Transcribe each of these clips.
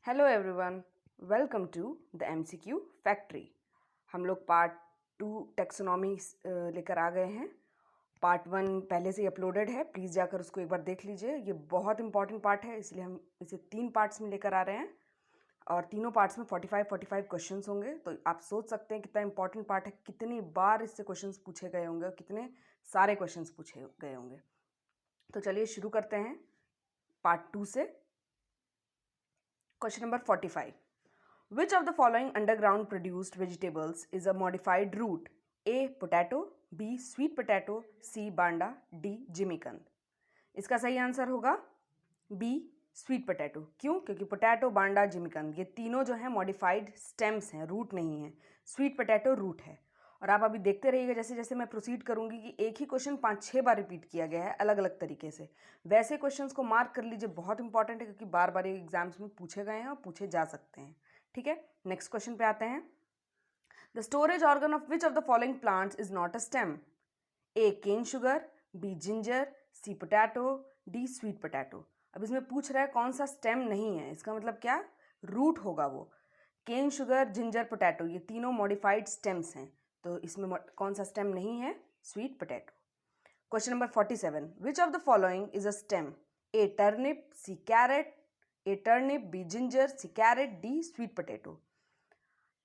Hello everyone, welcome to the MCQ factory. हम लोग part 2 taxonomy लेकर आ गए हैं। पार्ट 1 पहले से ही अपलोडेड है, प्लीज़ जाकर उसको एक बार देख लीजिए। ये बहुत इंपॉर्टेंट पार्ट है, इसलिए हम इसे 3 पार्ट्स में लेकर आ रहे हैं और तीनों पार्ट्स में 45 क्वेश्चंस होंगे। तो आप सोच सकते हैं कितना इंपॉर्टेंट पार्ट है, कितनी बार इससे क्वेश्चंस पूछे गए होंगे और कितने सारे क्वेश्चंस पूछे गए होंगे। तो चलिए शुरू करते हैं पार्ट 2 से। Question number 45. Which of the following underground produced vegetables is a modified root? A. Potato, B. Sweet potato, C. Banda, D. जिमीकंद। इसका सही आंसर होगा B. Sweet potato. क्यों? क्योंकि पोटैटो, बांडा, जिमीकंद ये तीनों जो हैं मॉडिफाइड स्टेम्स हैं, रूट नहीं है। स्वीट पोटैटो रूट है। और आप अभी देखते रहिएगा जैसे जैसे मैं प्रोसीड करूंगी कि एक ही क्वेश्चन 5-6 बार रिपीट किया गया है अलग अलग तरीके से। वैसे क्वेश्चंस को मार्क कर लीजिए, बहुत इंपॉर्टेंट है क्योंकि बार बार एग्जाम्स में पूछे गए हैं और पूछे जा सकते हैं। ठीक है, नेक्स्ट क्वेश्चन पे आते हैं। The storage organ of which of the following plants is not a stem? A. Cane sugar, B. Ginger, C. Potato, D. Sweet potato. अब इसमें पूछ रहा है कौन सा स्टेम नहीं है, इसका मतलब क्या? रूट होगा वो। केन शुगर, जिंजर, पोटैटो ये तीनों मॉडिफाइड स्टेम्स हैं, तो इसमें कौन सा स्टेम नहीं है? Sweet potato. Question number 47. Which of the following is a stem? A. Turnip, C. Carrot, A. Turnip, B. Ginger, C. Carrot, D. Sweet potato.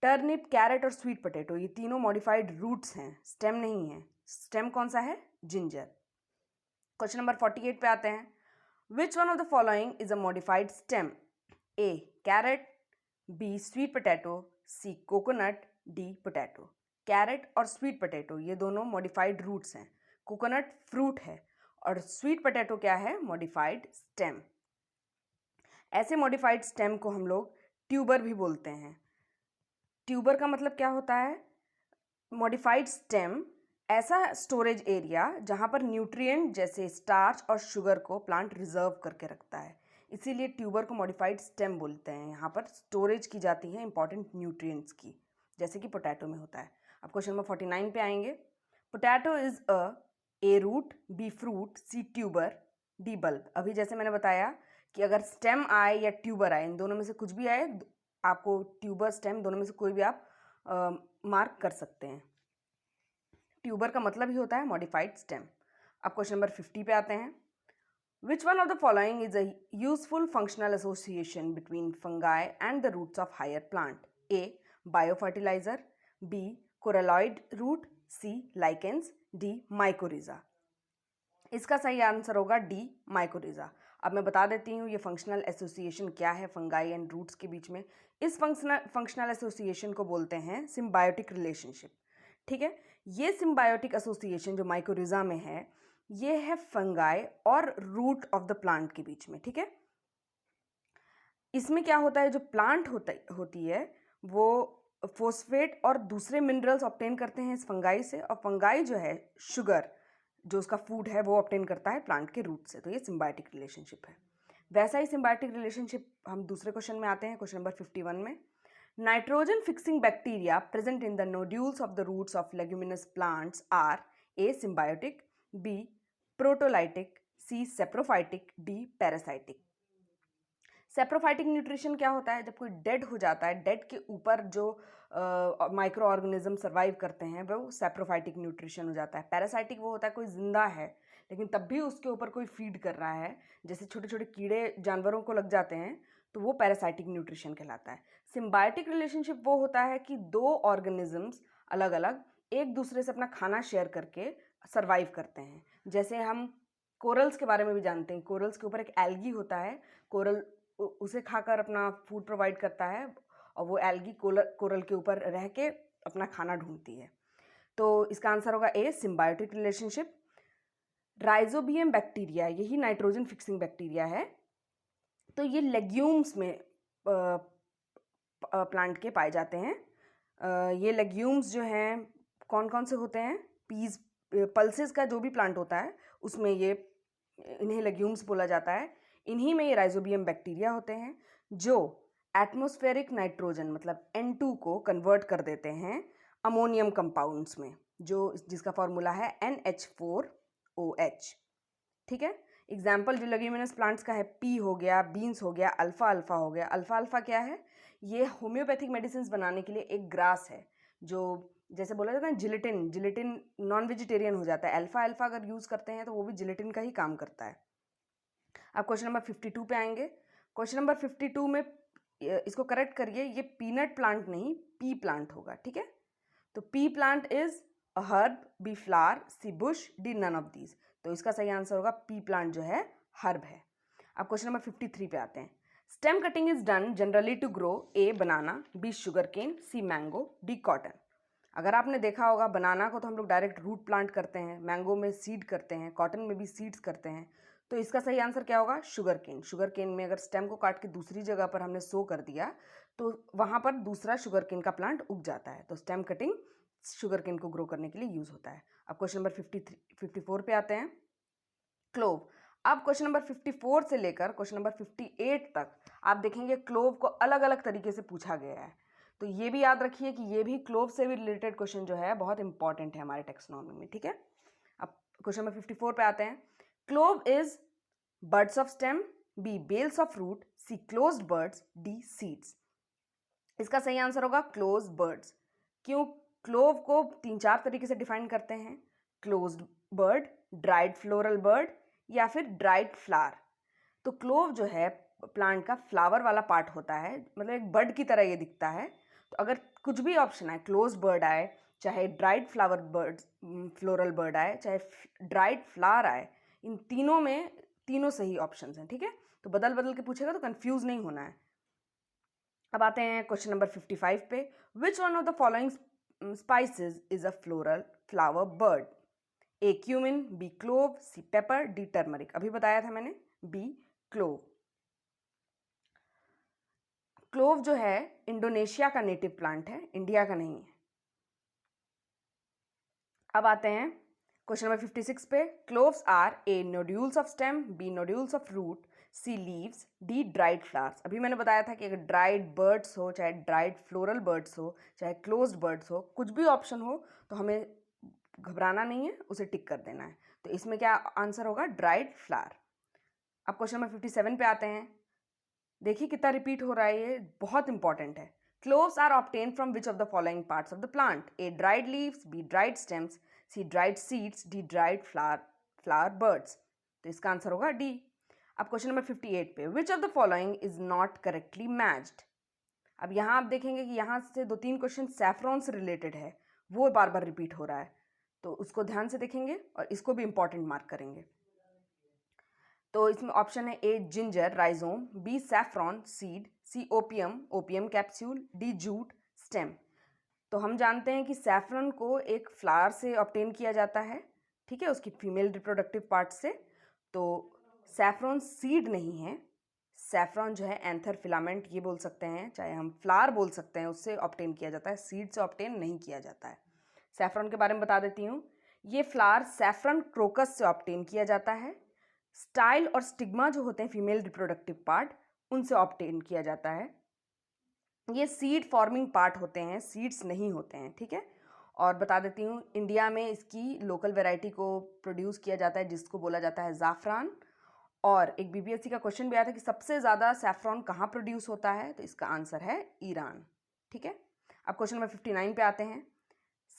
Turnip, carrot और स्वीट पोटैटो ये तीनों मॉडिफाइड रूट्स हैं, stem नहीं है। Stem कौन सा है? Ginger. Question number 48 पे आते हैं। Which one of the following is a modified stem? A. Carrot, B. Sweet potato, C. Coconut, D. Potato. Carrot और स्वीट पोटैटो ये दोनों मॉडिफाइड रूट्स हैं। कोकोनट फ्रूट है और स्वीट पोटैटो क्या है? Modified stem. ऐसे मॉडिफाइड स्टेम को हम लोग ट्यूबर भी बोलते हैं। ट्यूबर का मतलब क्या होता है? मॉडिफाइड स्टेम ऐसा स्टोरेज एरिया जहाँ पर न्यूट्रिएंट जैसे स्टार्च और शुगर को प्लांट रिजर्व करके रखता है, इसीलिए ट्यूबर को मॉडिफाइड स्टेम बोलते हैं। यहाँ पर स्टोरेज की जाती है इंपॉर्टेंट न्यूट्रिएंट्स की, जैसे कि पोटैटो में होता है। अब क्वेश्चन नंबर 49 पे आएंगे। Potato is a A root, B fruit, C tuber, D bulb. अभी जैसे मैंने बताया कि अगर स्टेम आए या ट्यूबर आए, इन दोनों में से कुछ भी आए, आपको ट्यूबर स्टेम दोनों में से कोई भी आप मार्क कर सकते हैं। ट्यूबर का मतलब ही होता है मॉडिफाइड स्टेम। अब क्वेश्चन नंबर 50 पे आते हैं। Which one of the following is a useful functional association between fungi and the roots of higher plant? A. Biofertilizer, B. Coralloid root, C. Lichens, D. Mycorrhiza. इसका सही answer होगा D. Mycorrhiza. अब मैं बता देती हूँ ये फंक्शनल एसोसिएशन क्या है फंगाई एंड रूट्स के बीच में। इस फंक्शनल एसोसिएशन को बोलते हैं सिम्बायोटिक रिलेशनशिप। ठीक है, ये सिम्बायोटिक एसोसिएशन जो माइकोरिजा में है, ये है फंगाई और रूट ऑफ द प्लांट के बीच में। ठीक है, इसमें क्या होता है, जो प्लांट होती है वो फोस्फेट और दूसरे मिनरल्स ऑब्टेन करते हैं इस फंगाई से, और फंगाई जो है शुगर जो उसका फूड है वो ऑब्टेन करता है प्लांट के रूट से। तो ये सिम्बायोटिक रिलेशनशिप है। वैसा ही सिम्बायोटिक रिलेशनशिप हम दूसरे क्वेश्चन में आते हैं, क्वेश्चन नंबर 51 में। Nitrogen fixing bacteria present in the nodules of the roots of leguminous plants are? A. Symbiotic, B. Proteolytic, C. Saprophytic, D. Parasitic. Saprophytic nutrition क्या होता है? जब कोई डेड हो जाता है, डेड के ऊपर जो माइक्रो ऑर्गेनिज्म सर्वाइव करते हैं वो सेप्रोफाइटिक न्यूट्रिशन हो जाता है। पैरासाइटिक वो होता है कोई जिंदा है लेकिन तब भी उसके ऊपर कोई फीड कर रहा है, जैसे छोटे छोटे कीड़े जानवरों को लग जाते हैं, तो वो पैरासाइटिक न्यूट्रिशन कहलाता है। सिम्बायोटिक रिलेशनशिप वो होता है कि दो ऑर्गेनिजम्स अलग अलग एक दूसरे से अपना खाना शेयर करके सर्वाइव करते हैं। जैसे हम कोरल्स के बारे में भी जानते हैं, कोरल्स के ऊपर एक एल्गी होता है, कोरल उसे खाकर अपना फूड प्रोवाइड करता है और वो एल्गी कोरल के ऊपर रह के अपना खाना ढूंढती है। तो इसका आंसर होगा A. Symbiotic relationship. Rhizobium bacteria यही नाइट्रोजन फिक्सिंग बैक्टीरिया है। तो ये लेग्यूम्स में प्लांट के पाए जाते हैं। ये लेग्यूम्स जो हैं कौन कौन से होते हैं? पीज, पल्सेस का जो भी प्लांट होता है उसमें ये इन्हें लेग्यूम्स बोला जाता है। इन्हीं में ये राइजोबियम बैक्टीरिया होते हैं जो एटमॉस्फेरिक नाइट्रोजन मतलब N2 को कन्वर्ट कर देते हैं अमोनियम कंपाउंड्स में, जो जिसका फॉर्मूला है NH4OH। ठीक है, एग्जाम्पल जो लेग्यूमिनस प्लांट्स का है, पी हो गया, बीन्स हो गया, अल्फा अल्फा हो गया। अल्फा अल्फा क्या है? ये होम्योपैथिक मेडिसिन बनाने के लिए एक ग्रास है, जो जैसे बोला जाता है जिलेटिन, जिलेटिन नॉन वेजिटेरियन हो जाता है। अल्फा अल्फा अगर यूज़ करते हैं तो वो भी जिलेटिन का ही काम करता है। अब क्वेश्चन नंबर 52 पे आएंगे। क्वेश्चन नंबर 52 में इसको करेक्ट करिए, ये पीनट प्लांट नहीं, पी प्लांट होगा, ठीक है। तो pea plant is a herb, B flower, C bush, D none of these. तो इसका सही आंसर होगा पी प्लांट जो है हर्ब है। अब क्वेश्चन नंबर 53 पे आते हैं। Stem cutting is done generally to grow A banana, B sugar cane, C mango, D cotton. अगर आपने देखा होगा, बनाना को तो हम लोग डायरेक्ट रूट प्लांट करते हैं, मैंगो में सीड करते हैं, कॉटन में भी सीड्स करते हैं। तो इसका सही आंसर क्या होगा? Sugar cane. शुगर केन में अगर स्टेम को काट के दूसरी जगह पर हमने सो कर दिया तो वहाँ पर दूसरा शुगर केन का प्लांट उग जाता है। तो स्टेम कटिंग शुगर केन को ग्रो करने के लिए यूज़ होता है। अब क्वेश्चन नंबर 54 पे आते हैं। क्लोव। अब क्वेश्चन नंबर 54 से लेकर क्वेश्चन नंबर 58 तक आप देखेंगे क्लोव को अलग अलग तरीके से पूछा गया है। तो ये भी याद रखिए कि ये भी क्लोव से भी रिलेटेड क्वेश्चन जो है बहुत इंपॉर्टेंट है हमारे टेक्सोनॉमी में, ठीक है। अब क्वेश्चन नंबर 54 पे आते हैं। Clove is buds of stem, B bells of root, C closed buds, D seeds. इसका सही आंसर होगा क्लोज बर्ड्स। क्यों? क्लोव को 3-4 तरीके से डिफाइन करते हैं, closed bird, dried floral bird या फिर ड्राइड फ्लावर। तो क्लोव जो है प्लांट का फ्लावर वाला पार्ट होता है, मतलब एक बर्ड की तरह ये दिखता है। तो अगर कुछ भी ऑप्शन आए, क्लोज बर्ड आए, चाहे dried flower bird floral bird आए, चाहे ड्राइड फ्लावर आए, इन तीनों में तीनों सही ऑप्शंस हैं, ठीक है। तो बदल बदल के पूछेगा तो कंफ्यूज नहीं होना है। अब आते हैं क्वेश्चन नंबर 55 पे। Which one of the following spices is a floral flower bud? A cumin, B clove, C pepper, D turmeric. अभी बताया था मैंने, बी क्लोव। क्लोव जो है इंडोनेशिया का नेटिव प्लांट है, इंडिया का नहीं है। अब आते हैं क्वेश्चन नंबर 56 पे। Cloves are A nodules of stem, B nodules of root, C leaves, D dried flowers. अभी मैंने बताया था कि अगर ड्राइड बर्ड्स हो, चाहे ड्राइड फ्लोरल बर्ड्स हो, चाहे क्लोज्ड बर्ड्स हो, कुछ भी ऑप्शन हो तो हमें घबराना नहीं है, उसे टिक कर देना है। तो इसमें क्या आंसर होगा? Dried flower. अब क्वेश्चन नंबर 57 पे आते हैं। देखिए कितना रिपीट हो रहा है, ये बहुत इंपॉर्टेंट है। Cloves are obtain from which of the following parts of the plant? A dried leaves, B dried stems, C dried seeds, D dried flower buds. तो इसका आंसर होगा डी। अब क्वेश्चन नंबर 58 पे। विच of the following is not correctly matched? अब यहाँ आप देखेंगे कि यहाँ से 2-3 क्वेश्चन सैफरॉन से रिलेटेड है, वो बार बार रिपीट हो रहा है, तो उसको ध्यान से देखेंगे और इसको भी इंपॉर्टेंट मार्क करेंगे। तो इसमें ऑप्शन है A ginger rhizome, B saffron seed, C opium opium capsule, D jute stem. तो हम जानते हैं कि सैफरन को एक फ्लावर से ऑब्टेन किया जाता है, ठीक है, उसकी फीमेल रिप्रोडक्टिव पार्ट से। तो सैफरॉन सीड नहीं है, सैफरॉन जो है एंथर फिलामेंट ये बोल सकते हैं, चाहे हम फ्लावर बोल सकते हैं, उससे ऑब्टेन किया जाता है, सीड से ऑब्टेन नहीं किया जाता है। सैफरॉन के बारे में बता देती हूँ। ये फ्लावर सैफरन क्रोकस से ऑब्टेन किया जाता है। स्टाइल और स्टिग्मा जो होते हैं फीमेल रिप्रोडक्टिव पार्ट, उनसे ऑब्टेन किया जाता है। ये सीड फॉर्मिंग पार्ट होते हैं, सीड्स नहीं होते हैं, ठीक है। और बता देती हूँ, इंडिया में इसकी लोकल वैरायटी को प्रोड्यूस किया जाता है जिसको बोला जाता है ज़ाफ़रान। और एक बीपीएससी का क्वेश्चन भी आया था कि सबसे ज़्यादा सैफ़रॉन कहाँ प्रोड्यूस होता है, तो इसका आंसर है ईरान, ठीक है। अब क्वेश्चन नंबर 59 पे आते हैं।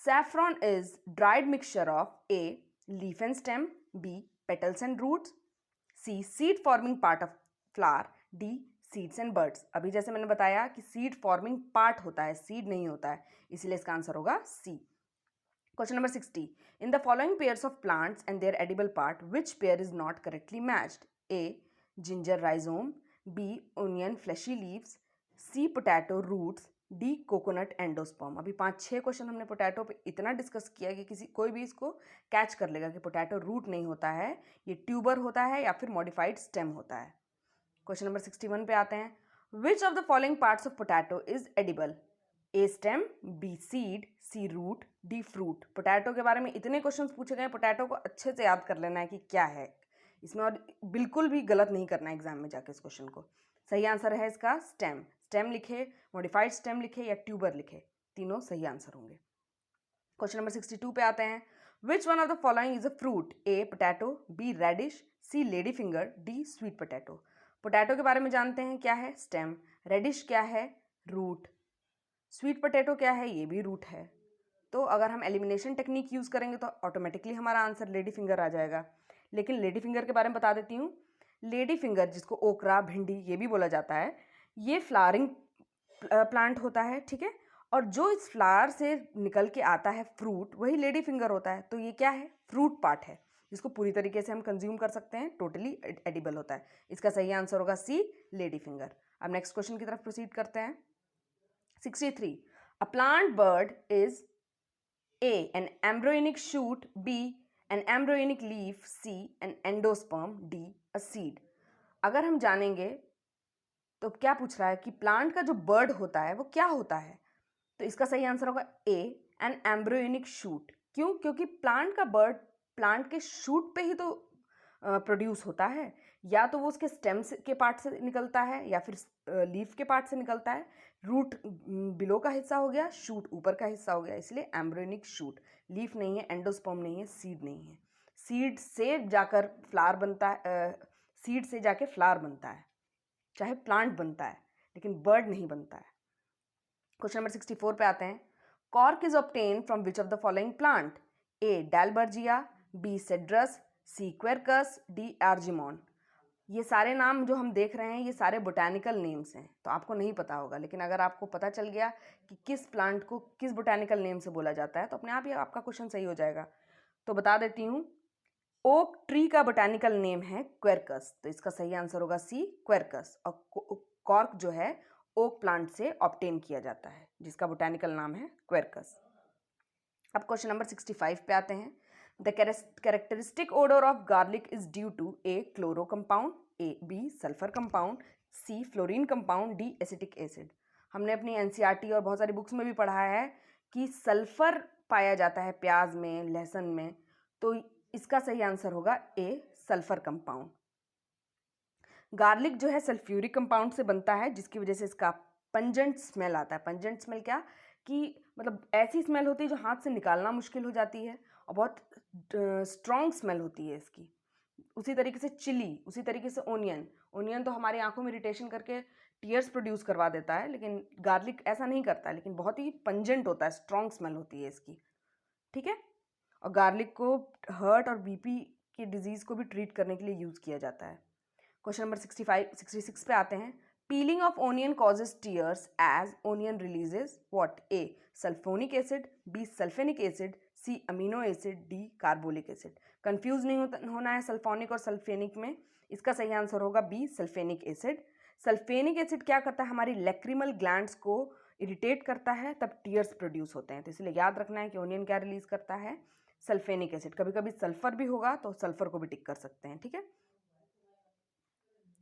Saffron is dried mixture of A leaf and stem, B petals and roots, C seed forming part of flower, D seeds and buds. अभी जैसे मैंने बताया कि सीड फॉर्मिंग पार्ट होता है, सीड नहीं होता है, इसलिए इसका आंसर होगा C. Question number 60। In the following pairs of plants and their edible part which pair is not correctly matched? A ginger rhizome, B onion fleshy leaves, C potato roots, D coconut endosperm. अभी 5-6 question हमने potato पे इतना discuss किया कि कोई भी इसको catch कर लेगा कि पोटैटो रूट नहीं होता है, ये ट्यूबर होता है या फिर मॉडिफाइड स्टेम होता है। क्वेश्चन नंबर 61 पे आते हैं। Which of the following parts of potato is edible? A stem, B seed, C root, D fruit. Potato के बारे में इतने क्वेश्चन पूछे गए, पोटैटो को अच्छे से याद कर लेना है कि क्या है इसमें, और बिल्कुल भी गलत नहीं करना है एग्जाम में जाके इस क्वेश्चन को। सही आंसर है इसका स्टेम। स्टेम लिखे, मॉडिफाइड स्टेम लिखे या ट्यूबर लिखे, तीनों सही आंसर होंगे। क्वेश्चन नंबर 62 पे आते हैं। Which one of the following is a fruit? A potato, B radish, C lady finger, D sweet potato. Potato के बारे में जानते हैं, क्या है? स्टेम। रेडिश क्या है? रूट। स्वीट पोटैटो क्या है? ये भी रूट है। तो अगर हम एलिमिनेशन टेक्निक यूज़ करेंगे तो ऑटोमेटिकली हमारा आंसर लेडी फिंगर आ जाएगा। लेकिन लेडी फिंगर के बारे में बता देती हूँ। लेडी फिंगर, जिसको ओकरा, भिंडी ये भी बोला जाता है, ये फ्लावरिंग प्लांट होता है, ठीक है। और जो इस फ्लावर से निकल के आता है फ्रूट, वही लेडी फिंगर होता है। तो ये क्या है? फ्रूट पार्ट है, जिसको पूरी तरीके से हम कंज्यूम कर सकते हैं, टोटली एडिबल होता है। इसका सही आंसर होगा सी, लेडी फिंगर। अब नेक्स्ट क्वेश्चन की तरफ प्रोसीड करते हैं। 63. A plant bird is A. An embryonic shoot, B. An embryonic leaf, C. An endosperm, D. A seed. अगर हम जानेंगे तो क्या पूछ रहा है कि प्लांट का जो बर्ड होता है वो क्या होता है, तो इसका सही आंसर होगा ए, एन एम्ब्रियोनिक शूट। क्यों? क्योंकि प्लांट का बर्ड प्लांट के शूट पे ही तो प्रोड्यूस होता है, या तो वो उसके स्टेम के पार्ट से निकलता है या फिर लीफ के पार्ट से निकलता है। रूट बिलो का हिस्सा हो गया, शूट ऊपर का हिस्सा हो गया, इसलिए एम्ब्रियोनिक शूट। लीफ नहीं है, एंडोस्पर्म नहीं है, सीड नहीं है। सीड से जाकर फ्लावर बनता है, सीड से जाके फ्लावर बनता है, चाहे प्लांट बनता है, लेकिन बर्ड नहीं बनता है। क्वेश्चन नंबर 64 पे आते हैं। Cork is obtain from which of the following plant? A Dalbergia, B Cedrus, C Quercus, D Argemone. ये सारे नाम जो हम देख रहे हैं ये सारे बोटैनिकल नेम्स हैं, तो आपको नहीं पता होगा, लेकिन अगर आपको पता चल गया कि किस प्लांट को किस बोटैनिकल नेम से बोला जाता है तो अपने आप ही आपका क्वेश्चन सही हो जाएगा। तो बता देती हूँ, ओक ट्री का बोटैनिकल नेम है क्वेरकस, तो इसका सही आंसर होगा सी, क्वेरकस। और कॉर्क जो है ओक प्लांट से ऑब्टेन किया जाता है, जिसका बोटैनिकल नाम है क्वेरकस। अब क्वेश्चन नंबर 65 पे आते हैं। The characteristic odour of garlic is due to A chloro compound, A B sulphur compound, C fluorine compound, D acetic acid. हमने अपनी एनसीईआरटी और बहुत सारी बुक्स में भी पढ़ा है कि सल्फर पाया जाता है प्याज में, लहसुन में, तो इसका सही आंसर होगा ए, सल्फर कंपाउंड। गार्लिक जो है सल्फ्यूरिक कंपाउंड से बनता है, जिसकी वजह से इसका पंजेंट स्मेल आता है। पंजेंट स्मेल क्या कि मतलब ऐसी स्मेल होती है जो हाथ से निकालना मुश्किल हो जाती है, और बहुत स्ट्रॉन्ग स्मेल होती है इसकी। उसी तरीके से चिली, उसी तरीके से ओनियन। ओनियन तो हमारी आंखों में इरिटेशन करके टीयर्स प्रोड्यूस करवा देता है, लेकिन गार्लिक ऐसा नहीं करता है, लेकिन बहुत ही पंजेंट होता है, स्ट्रॉन्ग स्मेल होती है इसकी, ठीक है। और गार्लिक को हार्ट और बीपी की डिजीज़ को भी ट्रीट करने के लिए यूज़ किया जाता है। क्वेश्चन नंबर 66 पे आते हैं। Peeling of onion causes tears as onion releases what? A sulphonic acid, B sulphenic acid, C amino acid, D carbolic acid. Confuse नहीं होना है सल्फोनिक और सल्फेनिक में। इसका सही आंसर होगा B, sulphenic acid. Sulphenic acid क्या करता है? हमारी लैक्रिमल ग्लैंड्स को इरिटेट करता है, तब टीयर्स प्रोड्यूस होते हैं। तो इसलिए याद रखना है कि ओनियन क्या रिलीज करता है? Sulphenic acid. कभी कभी सल्फर भी होगा तो सल्फर को भी टिक कर सकते हैं, ठीक है।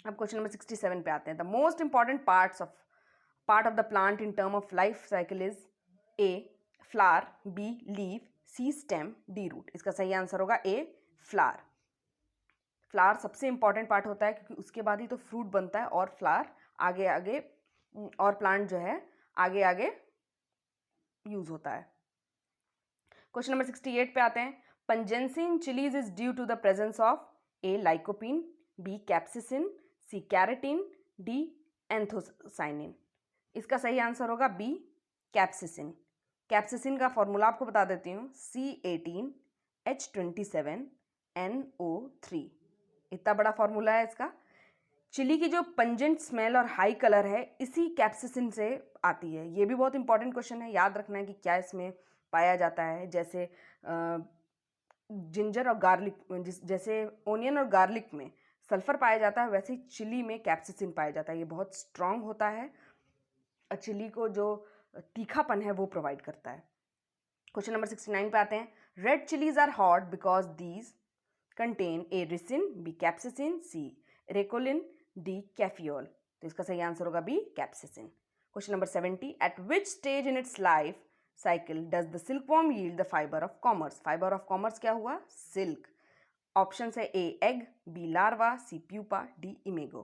अब क्वेश्चन नंबर 67 पे आते हैं। The most important part of the plant in term of life cycle is A flower, B leaf, C stem, D root. इसका सही आंसर होगा ए, फ्लावर। फ्लावर सबसे इंपॉर्टेंट पार्ट होता है, क्योंकि उसके बाद ही तो फ्रूट बनता है, और फ्लावर आगे आगे, और प्लांट जो है आगे आगे यूज होता है। क्वेश्चन नंबर 68 पे आते हैं। Pungency in chillies is due to the presence of A lycopene, B capsaicin, C carotene, D anthocyanin. इसका सही आंसर होगा बी, कैप्सिसिन। कैप्सिसिन का फॉर्मूला आपको बता देती हूँ, C18H27NO3। इतना बड़ा फॉर्मूला है इसका। चिली की जो पंजेंट स्मेल और हाई कलर है इसी कैप्सिसिन से आती है। ये भी बहुत इंपॉर्टेंट क्वेश्चन है, याद रखना है कि क्या इसमें पाया जाता है। जैसे जिंजर और गार्लिक, जैसे ओनियन और गार्लिक में सल्फर पाया जाता है, वैसे ही चिली में कैप्सिसिन पाया जाता है। ये बहुत स्ट्रॉन्ग होता है, चिली को जो तीखापन है वो प्रोवाइड करता है। क्वेश्चन नंबर 69 पे आते हैं। Red chillies are hot because these contain A ricin, B capsaicin, C arecoline, D caffeol. तो इसका सही आंसर होगा B, capsaicin. Question number 70। At which stage in its life cycle does the silkworm yield the fibre of commerce? Fibre of commerce क्या हुआ? Silk. Option है A egg, B larva, C pupa, D imago.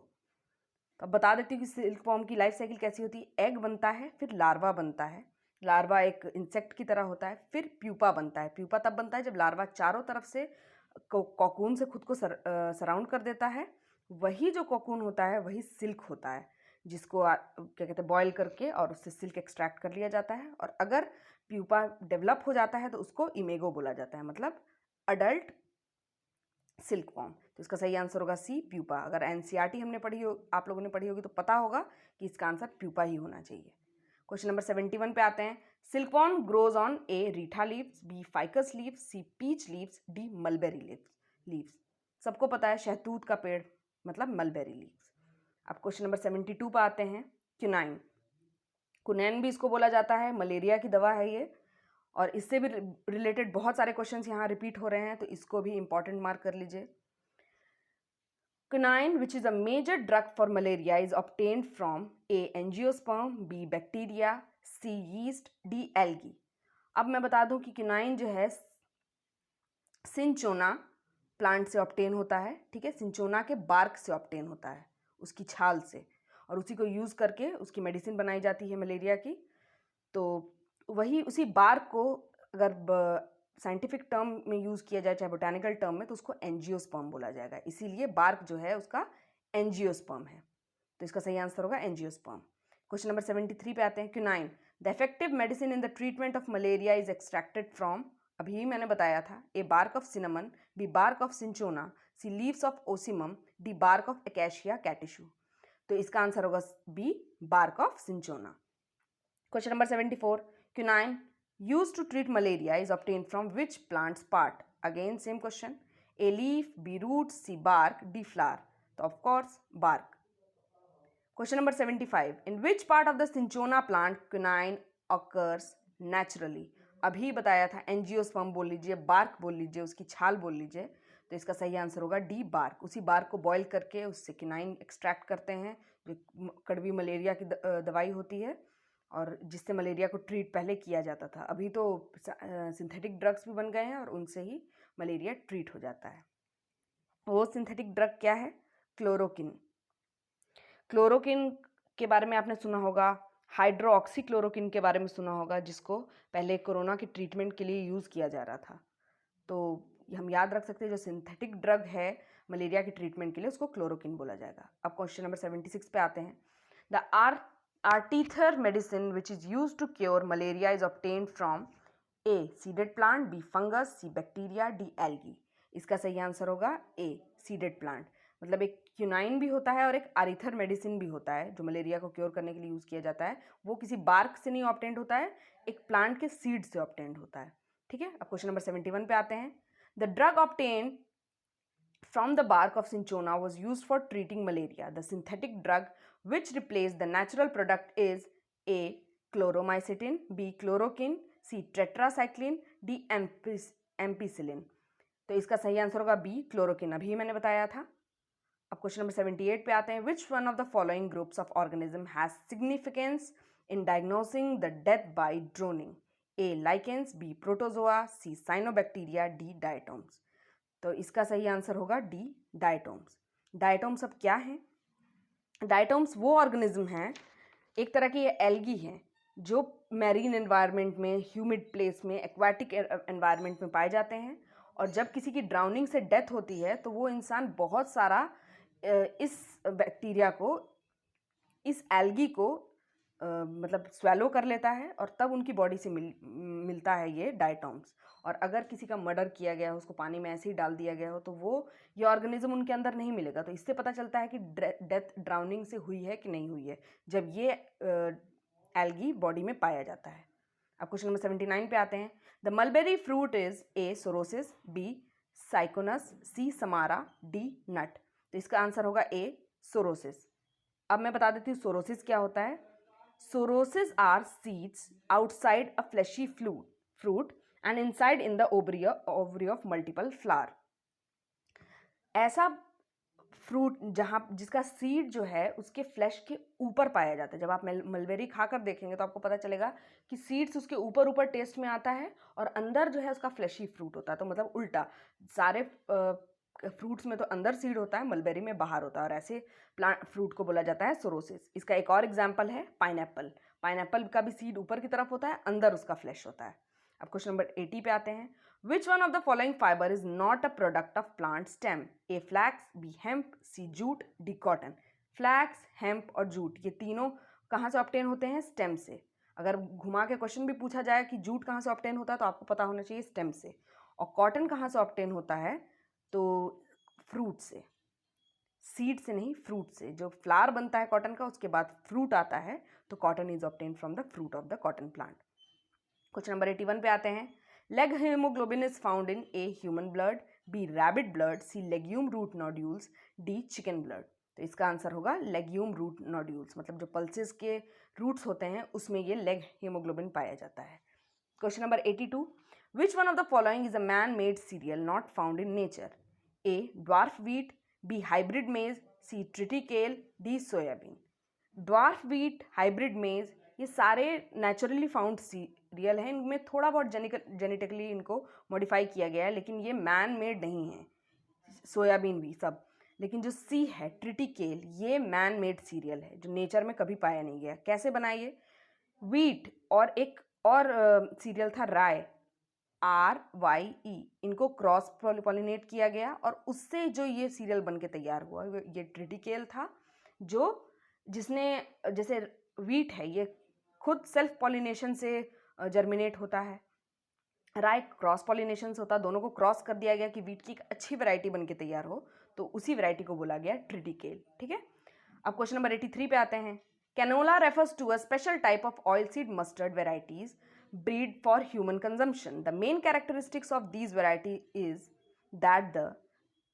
तो अब बता देती हूँ कि silkworm की लाइफ साइकिल कैसी होती है। एग बनता है, फिर लार्वा बनता है, लार्वा एक इंसेक्ट की तरह होता है। फिर प्यूपा बनता है। प्यूपा तब बनता है जब लार्वा चारों तरफ से कोकून से खुद को सराउंड कर देता है। वही जो कोकून होता है वही सिल्क होता है, जिसको क्या कहते हैं बॉयल करके और उससे सिल्क एक्सट्रैक्ट कर लिया जाता है। और अगर प्यूपा डेवलप हो जाता है तो उसको इमेगो बोला जाता है, मतलब अडल्ट सिल्क वॉर्म। तो इसका सही आंसर होगा सी, प्यूपा। अगर एनसीईआरटी हमने पढ़ी हो, आप लोगों ने पढ़ी होगी, तो पता होगा कि इसका आंसर प्यूपा ही होना चाहिए। क्वेश्चन नंबर 71 पे आते हैं। Silkworm grows on A reetha leaves, B ficus leaves, C peach leaves, D mulberry leaves. सबको पता है शहतूत का पेड़ मतलब मलबेरी लीव्स। अब क्वेश्चन नंबर 72 पे आते हैं। क्यूनाइन, कुनैन भी इसको बोला जाता है, मलेरिया की दवा है ये, और इससे भी रिलेटेड बहुत सारे क्वेश्चंस यहाँ रिपीट हो रहे हैं, तो इसको भी इंपॉर्टेंट मार्क कर लीजिए। Quinine, which is a major drug for malaria, is obtained from A. angiosperm, B. bacteria, C. yeast, D. algae. अब मैं बता दूं कि क्विनाइन जो है सिंचोना प्लांट से ऑब्टेन होता है। ठीक है, सिंचोना के बार्क से ऑब्टेन होता है, उसकी छाल से, और उसी को यूज़ करके उसकी मेडिसिन बनाई जाती है मलेरिया की। तो वही उसी बार्क को अगर साइंटिफिक टर्म में यूज़ किया जाए, चाहे बोटानिकल टर्म में, तो उसको एंजियोस्पर्म बोला जाएगा। इसीलिए बार्क जो है उसका एंजियोस्पर्म है। तो इसका सही आंसर होगा एंजियोस्पर्म। क्वेश्चन नंबर 73 पे आते हैं। Quinine, the effective medicine in the treatment of malaria is extracted from, अभी मैंने बताया था, A bark of cinnamon, B bark of cinchona, C leaves of Ocimum, D bark of Acacia catechu. तो इसका answer होगा B, bark of cinchona. Question number 74, quinine used to treat malaria is obtained from which plant's part? Again same question. A leaf, B root, C bark, D flower. So of course bark. Question number 75. In which part of the cinchona plant quinine occurs naturally? अभी बताया था angiosperm बोल लीजिए, bark बोल लीजिए, उसकी छाल बोल लीजिए। तो इसका सही आंसर होगा डी, बार्क। उसी बार्क को बॉयल करके उससे क्विनाइन एक्सट्रैक्ट करते हैं, जो कड़वी मलेरिया की दवाई होती है, और जिससे मलेरिया को ट्रीट पहले किया जाता था। अभी तो सिंथेटिक ड्रग्स भी बन गए हैं और उनसे ही मलेरिया ट्रीट हो जाता है। वो सिंथेटिक ड्रग क्या है? क्लोरोकिन। क्लोरोकिन के बारे में आपने सुना होगा, हाइड्रोक्सी क्लोरोकिन के बारे में सुना होगा, जिसको पहले कोरोना की ट्रीटमेंट के लिए यूज़ किया जा रहा था। तो हम याद रख सकते हैं, जो सिंथेटिक ड्रग है मलेरिया की ट्रीटमेंट के लिए, उसको क्लोरोकिन बोला जाएगा। अब क्वेश्चन नंबर 76 पे आते हैं। The artether medicine which is used to cure malaria is obtained from A. seeded plant, B. fungus, C. bacteria, D. algae. इसका सही आंसर होगा A. seeded plant। मतलब एक क्यूनाइन भी होता है और एक आरिथर मेडिसिन भी होता है जो मलेरिया को क्योर करने के लिए यूज़ किया जाता है। वो किसी बार्क से नहीं ऑब्टेंड होता है, एक प्लांट के सीड से ऑब्टेंड होता है। ठीक है, अब क्वेश्चन नंबर 71 पे आते हैं। The drug obtain from the bark of cinchona was used for treating malaria. The synthetic drug which replaced the natural product is A. chloromycetin, B. chloroquine, C. tetracycline, D. ampicillin. तो इसका सही answer होगा B, chloroquine. अभी मैंने बताया था। अब question number 78 पे आते हैं। Which one of the following groups of organism has significance in diagnosing the death by drowning? A. Lichens, B. Protozoa, C. Cyanobacteria, D. Diatoms. तो इसका सही आंसर होगा डी, डायटोम्स। डायटोम्स अब क्या हैं? डायटोम्स वो ऑर्गेनिज्म हैं, एक तरह की ये एल्गी हैं, जो मैरीन एनवायरनमेंट में, ह्यूमिड प्लेस में, एक्वाटिक एनवायरनमेंट में पाए जाते हैं। और जब किसी की ड्राउनिंग से डेथ होती है तो वो इंसान बहुत सारा इस बैक्टीरिया को, इस एल्गी को मतलब स्वेलो कर लेता है, और तब उनकी बॉडी से मिलता है ये डायटोम्स। और अगर किसी का मर्डर किया गया हो, उसको पानी में ऐसे ही डाल दिया गया हो, तो वो ये ऑर्गेनिज्म उनके अंदर नहीं मिलेगा। तो इससे पता चलता है कि डेथ ड्राउनिंग से हुई है कि नहीं हुई है, जब ये एल्गी बॉडी में पाया जाता है। अब क्वेश्चन नंबर 79 पे आते हैं। The mulberry fruit is A. Sorosis, B. Syconus, C. Samara, D. Nut. तो इसका आंसर होगा ए, सोरोसिस। अब मैं बता देती हूँ सोरोसिस क्या होता है। Sorosis are seeds outside a fleshy fruit and inside in the ovary of multiple flower. ऐसा फ्रूट जिसका सीड जो है उसके फ्लैश के ऊपर पाया जाता है। जब आप मलबेरी खाकर देखेंगे तो आपको पता चलेगा कि सीड्स उसके ऊपर ऊपर टेस्ट में आता है, और अंदर जो है उसका फ्लैशी फ्रूट होता है। तो मतलब उल्टा, सारे फ्रूट्स में तो अंदर सीड होता है, मलबेरी में बाहर होता है, और ऐसे फ्रूट को बोला जाता है सोरोसिस। इसका एक और एग्जाम्पल है पाइनएप्पल। पाइनएप्पल का भी सीड ऊपर की तरफ होता है, अंदर उसका फ्लैश होता है। अब क्वेश्चन नंबर 80 पे आते हैं। Which one of the following fibre is not a product of plant stem? A flax, B hemp, C jute, D cotton. Flax, hemp और जूट ये तीनों कहाँ से ऑब्टेन होते हैं? स्टेम से। अगर घुमा के क्वेश्चन भी पूछा जाए कि जूट कहाँ से ऑब्टेन होता है तो आपको पता होना चाहिए स्टेम से। और कॉटन कहाँ से ऑब्टेन होता है? तो फ्रूट से, सीड से नहीं, फ्रूट से। जो फ्लावर बनता है कॉटन का उसके बाद फ्रूट आता है, तो cotton is obtain from the fruit of the cotton plant. Question number 81 पे आते हैं। Leg haemoglobin is found in A human blood, B rabbit blood, C legume root nodules, D chicken blood. तो इसका answer होगा legume root nodules, मतलब जो pulses के roots होते हैं उसमें ये लेग हेमोग्लोबिन पाया जाता है। Question number 82। Which one of the following is a man made cereal not found in nature? A dwarf wheat, B hybrid maize, C triticale, D soybean. Dwarf wheat, hybrid maize ये सारे naturally found serial हैं, इनमें थोड़ा बहुत genetically इनको modify किया गया है, लेकिन ये मैन मेड नहीं है। सोयाबीन भी सब, लेकिन जो सी है ट्रिटिकेल ये मैन मेड सीरियल है जो नेचर में कभी पाया नहीं गया। कैसे बना ये? व्हीट और एक और सीरियल था राय, RYE, इनको क्रॉस पॉलिनेट किया गया और उससे जो ये सीरियल बन के तैयार हुआ ये ट्रिटिकेल था, जो जिसने जैसे व्हीट है ये खुद सेल्फ पॉलिनेशन से जर्मिनेट होता है, राय क्रॉस पॉलिनेशन से होता, दोनों को क्रॉस कर दिया गया कि व्हीट की एक अच्छी वैरायटी बन के तैयार हो, तो उसी वैरायटी को बोला गया ट्रिटिकेल। ठीक है। अब क्वेश्चन नंबर 83 पे आते हैं। Canola refers to a special type of oil seed mustard varieties breed for human consumption. The main characteristics of these variety is that the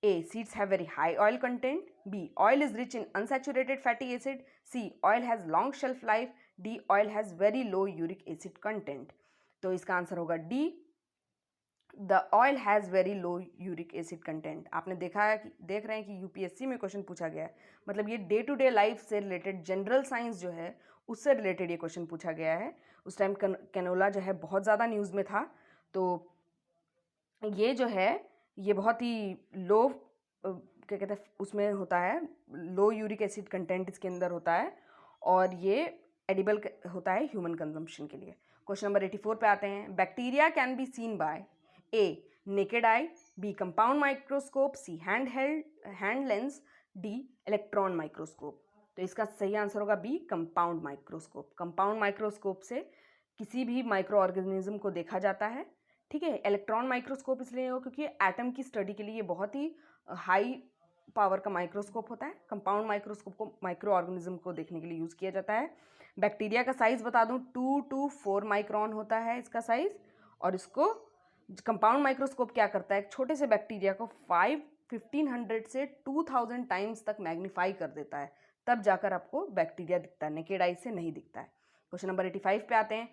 A. Seeds have very high oil content. B. Oil is rich in unsaturated fatty acid. C. Oil has long shelf life. D. Oil has very low uric acid content. तो इसका answer होगा D. The oil has very low uric acid content. आपने देखा है कि देख रहे हैं कि यूपीएससी में क्वेश्चन पूछा गया है, मतलब ये डे टू डे लाइफ से रिलेटेड जनरल साइंस जो है उससे रिलेटेड ये क्वेश्चन पूछा गया है। उस टाइम कैनोला जो है बहुत ज़्यादा न्यूज़ में था, तो ये जो है ये बहुत ही लो क्या कहते हैं उसमें होता है, लो यूरिक एसिड कंटेंट इसके अंदर होता है और ये एडिबल होता है ह्यूमन कंजम्पशन के लिए। क्वेश्चन नंबर 84 पे आते हैं। Bacteria can be seen by A. naked eye, B. compound microscope, C. hand lens, D. electron microscope। तो इसका सही आंसर होगा B. Compound microscope. Compound microscope से किसी भी माइक्रो ऑर्गेनिज्म को देखा जाता है। ठीक है। इलेक्ट्रॉन माइक्रोस्कोप इसलिए हो क्योंकि एटम की स्टडी के लिए ये बहुत ही हाई पावर का माइक्रोस्कोप होता है। कंपाउंड माइक्रोस्कोप को माइक्रो ऑर्गेनिज्म को देखने के लिए यूज़ किया जाता है। बैक्टीरिया का साइज़ बता दूं 2 to 4 माइक्रोन होता है इसका साइज़, और इसको कंपाउंड माइक्रोस्कोप क्या करता है, एक छोटे से बैक्टीरिया को 1500 से 2000 टाइम्स तक मैग्नीफाई कर देता है, तब जाकर आपको बैक्टीरिया दिखता है, नेकेड आई से नहीं दिखता है। क्वेश्चन नंबर 85 पे आते हैं।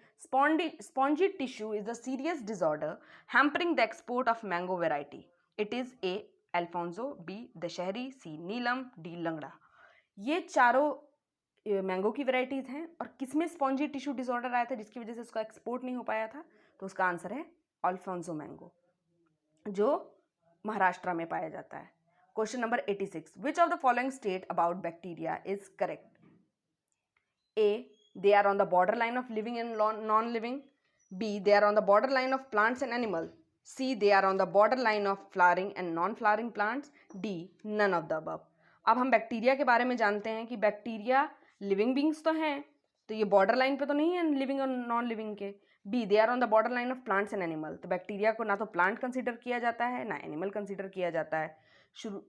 Spongy tissue is the serious disorder hampering the export of mango variety. It is A. Alphonso, B. Dasheri, C. Neelam, D. Langra. ये चारों मैंगो की वेराइटीज़ हैं और किसमें स्पॉन्जी टिश्यू डिसऑर्डर आया था जिसकी वजह से उसका एक्सपोर्ट नहीं हो पाया था, तो उसका आंसर है अल्फोंसो मैंगो, जो महाराष्ट्र में पाया जाता है। Question number 86। Which of the following state about bacteria is correct? A. They are on the border line of living and non living, B. They are on the border line of plants and animal, C. They are on the border line of flowering and non flowering plants, D. None of the above. अब हम bacteria के बारे में जानते हैं कि bacteria living beings तो हैं, तो ये बॉर्डर लाइन पे तो नहीं है लिविंग और नॉन लिविंग के। B. They are on the border line of plants and animal, तो बैक्टीरिया को ना तो प्लांट कंसीडर किया जाता है ना एनिमल कंसीडर किया जाता है। शुरू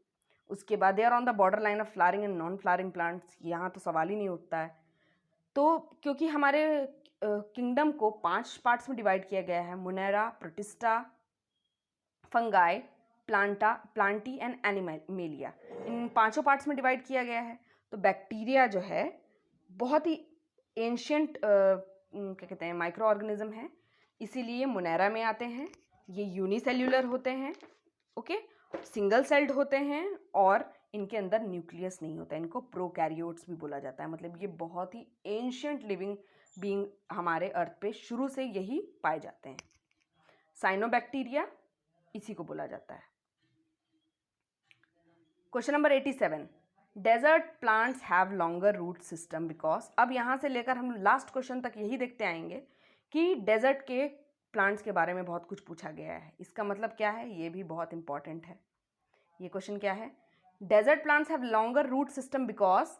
उसके बाद they are on the border line of flowering and non flowering plants, यहाँ तो सवाल ही नहीं उठता है। तो क्योंकि हमारे किंगडम को 5 पार्ट्स में डिवाइड किया गया है, Monera, Protista, fungi, Plantae and Animalia, इन 5 पार्ट्स में डिवाइड किया गया है। तो बैक्टीरिया जो है बहुत ही एंशियंट क्या कहते हैं माइक्रो ऑर्गेनिज्म है, इसीलिए मुनेरा में आते हैं। ये यूनिसेल्यूलर होते हैं, ओके, सिंगल सेल्ड होते हैं और इनके अंदर न्यूक्लियस नहीं होता है, इनको प्रोकैरियोट्स भी बोला जाता है। मतलब ये बहुत ही एंशियंट लिविंग बीइंग हमारे अर्थ पे शुरू से यही पाए जाते हैं। साइनोबैक्टीरिया इसी को बोला जाता है। Question number 87। Desert plants have longer root system because, अब यहाँ से लेकर हम लास्ट क्वेश्चन तक यही देखते आएंगे कि डेजर्ट के प्लांट्स के बारे में बहुत कुछ पूछा गया है। इसका मतलब क्या है, ये भी बहुत इंपॉर्टेंट है। ये क्वेश्चन क्या है, desert plants have longer root system because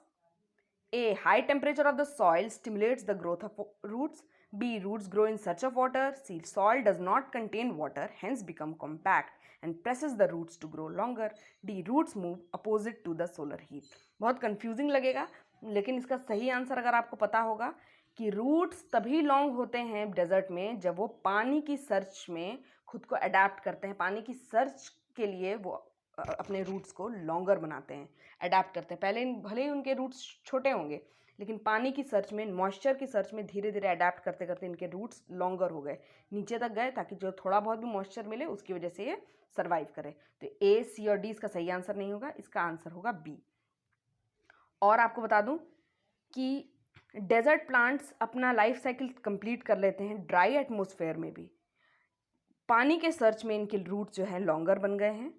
A. High temperature of the soil stimulates the growth of roots. B. Roots grow in search of water. C. Soil does not contain water, hence become compact and presses the roots to grow longer. D. Roots move opposite to the solar heat. बहुत confusing लगेगा, लेकिन इसका सही answer अगर आपको पता होगा कि रूट्स तभी लॉन्ग होते हैं डेजर्ट में जब वो पानी की सर्च में खुद को अडेप्ट करते हैं, पानी की सर्च के लिए वो अपने रूट्स को लॉन्गर बनाते हैं, अडेप्ट करते हैं। पहले भले ही उनके रूट्स छोटे होंगे, लेकिन पानी की सर्च में, मॉइस्चर की सर्च में धीरे धीरे अडेप्ट करते करते इनके रूट्स लॉन्गर हो गए, नीचे तक गए, ताकि जो थोड़ा बहुत भी मॉइस्चर मिले उसकी वजह से ये सर्वाइव करे। तो ए, सी और डी इसका सही आंसर नहीं होगा, इसका आंसर होगा बी। और आपको बता दूं कि डेजर्ट प्लांट्स अपना लाइफ साइकिल कंप्लीट कर लेते हैं ड्राई एटमॉस्फेयर में भी। पानी के सर्च में इनके रूट्स जो हैं लॉन्गर बन गए हैं,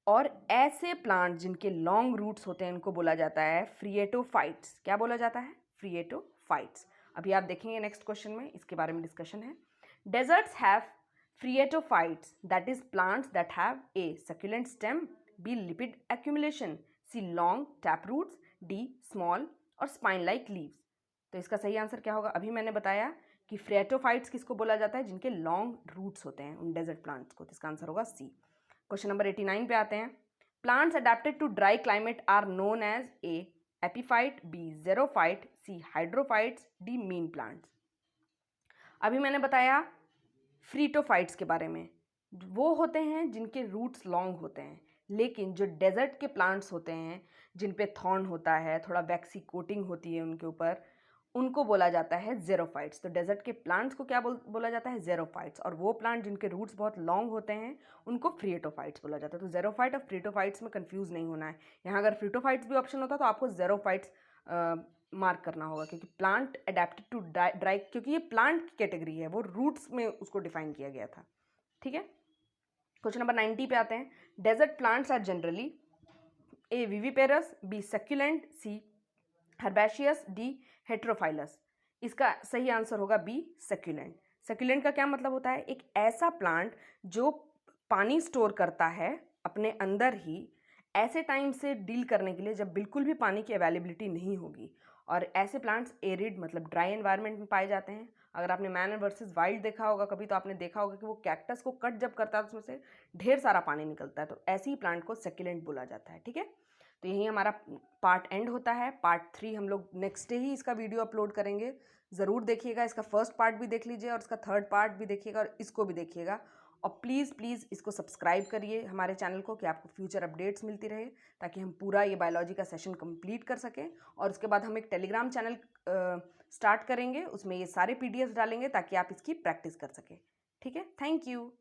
और ऐसे प्लांट जिनके लॉन्ग रूट्स होते हैं इनको बोला जाता है फ्रिएटोफाइट्स। क्या बोला जाता है, फ्रिएटोफाइट्स। अभी आप देखेंगे नेक्स्ट क्वेश्चन में इसके बारे में डिस्कशन है। Deserts have phreatophytes, that is plants that have A succulent stem, B lipid accumulation, C long tap roots, D small or spine like leaves. तो इसका सही आंसर क्या होगा, अभी मैंने बताया कि फ्रिएटोफाइट्स किसको बोला जाता है, जिनके लॉन्ग रूट्स होते हैं उन डेजर्ट प्लांट्स को। तो इसका आंसर होगा सी। क्वेश्चन नंबर 89 पे आते हैं। Plants adapted to dry climate are known as A epiphyte, B xerophyte, C hydrophytes, D mean plants. अभी मैंने बताया फ्रीटोफाइट्स के बारे में, वो होते हैं जिनके रूट्स लॉन्ग होते हैं, लेकिन जो डेजर्ट के प्लांट्स होते हैं जिन पे थॉर्न होता है, थोड़ा वैक्सी कोटिंग होती है उनके ऊपर, उनको बोला जाता है जेरोफाइट्स। तो डेजर्ट के प्लांट्स को क्या बोला जाता है, जेरोफाइट्स। और वो प्लांट जिनके रूट्स बहुत लॉन्ग होते हैं उनको फ्रिएटोफाइट्स बोला जाता है। तो जेरोफाइट और फ्रिएटोफाइट्स में कंफ्यूज नहीं होना है। यहाँ अगर फ्रिएटोफाइट्स भी ऑप्शन होता तो आपको जेरोफाइट्स मार्क करना होगा, क्योंकि प्लांट अडेप्टेड टू ड्राई, क्योंकि ये प्लांट की कैटेगरी है, वो रूट्स में उसको डिफाइन किया गया था। ठीक है, क्वेश्चन नंबर 90 पे आते हैं। Desert plants are generally A viviparous, B succulent, C herbaceous, D heterophyllous. इसका सही आंसर होगा बी सक्यूलेंट। सक्यूलेंट का क्या मतलब होता है, एक ऐसा प्लांट जो पानी स्टोर करता है अपने अंदर ही ऐसे टाइम से डील करने के लिए जब बिल्कुल भी पानी की अवेलेबिलिटी नहीं होगी। और ऐसे प्लांट्स एरिड मतलब ड्राई एनवायरनमेंट में पाए जाते हैं। अगर आपने मैन वर्सेस वाइल्ड देखा होगा कभी, तो आपने देखा होगा कि वो कैक्टस को कट जब करता है उसमें से ढेर सारा पानी निकलता है। तो ऐसे ही प्लांट को सक्यूलेंट बोला जाता है। ठीक है, तो यही हमारा पार्ट एंड होता है। पार्ट 3 हम लोग नेक्स्ट डे ही इसका वीडियो अपलोड करेंगे, ज़रूर देखिएगा। इसका फर्स्ट पार्ट भी देख लीजिए और इसका थर्ड पार्ट भी देखिएगा और इसको भी देखिएगा। और प्लीज़ इसको सब्सक्राइब करिए हमारे चैनल को, कि आपको फ्यूचर अपडेट्स मिलती रहे, ताकि हम पूरा ये बायोलॉजी का सेशन कंप्लीट कर सकें। और उसके बाद हम एक टेलीग्राम चैनल स्टार्ट करेंगे, उसमें ये सारे PDFs डालेंगे ताकि आप इसकी प्रैक्टिस कर सकें। ठीक है, थैंक यू।